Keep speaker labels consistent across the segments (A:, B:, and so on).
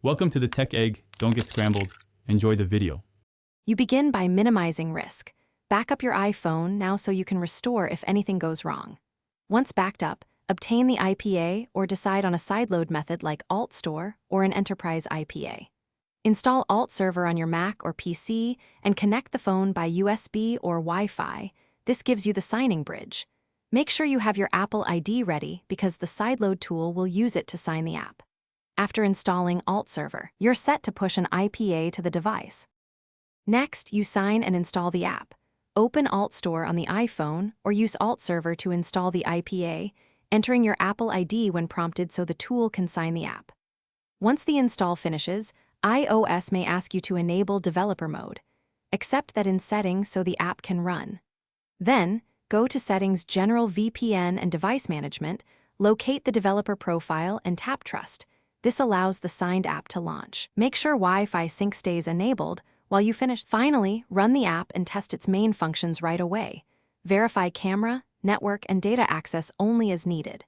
A: Welcome to the Tech Egg. Don't get scrambled. Enjoy the video.
B: You begin by minimizing risk. Back up your iPhone now so you can restore if anything goes wrong. Once backed up, obtain the IPA or decide on a sideload method like Alt Store or an enterprise IPA. Install Alt Server on your Mac or PC and connect the phone by USB or Wi-Fi. This gives you the signing bridge. Make sure you have your Apple ID ready because the sideload tool will use it to sign the app. After installing Alt Server, you're set to push an IPA to the device. Next, you sign and install the app. Open Alt Store on the iPhone or use Alt Server to install the IPA, entering your Apple ID when prompted so the tool can sign the app. Once the install finishes, iOS may ask you to enable developer mode. Accept that in settings so the app can run. Then, go to Settings, General VPN and Device Management, locate the developer profile and tap Trust. This allows the signed app to launch. Make sure Wi-Fi sync stays enabled while you finish. Finally, run the app and test its main functions right away. Verify camera, network, and data access only as needed.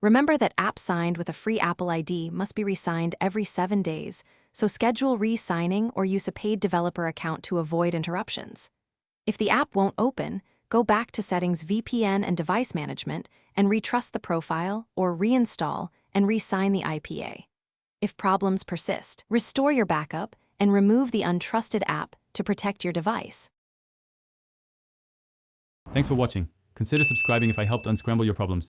B: Remember that apps signed with a free Apple ID must be re-signed every 7 days, so schedule re-signing or use a paid developer account to avoid interruptions. If the app won't open, go back to Settings, VPN and Device Management and retrust the profile or reinstall and re-sign the IPA. If problems persist, restore your backup and remove the Untrusted app to protect your device.
A: Thanks for watching. Consider subscribing if I helped unscramble your problems.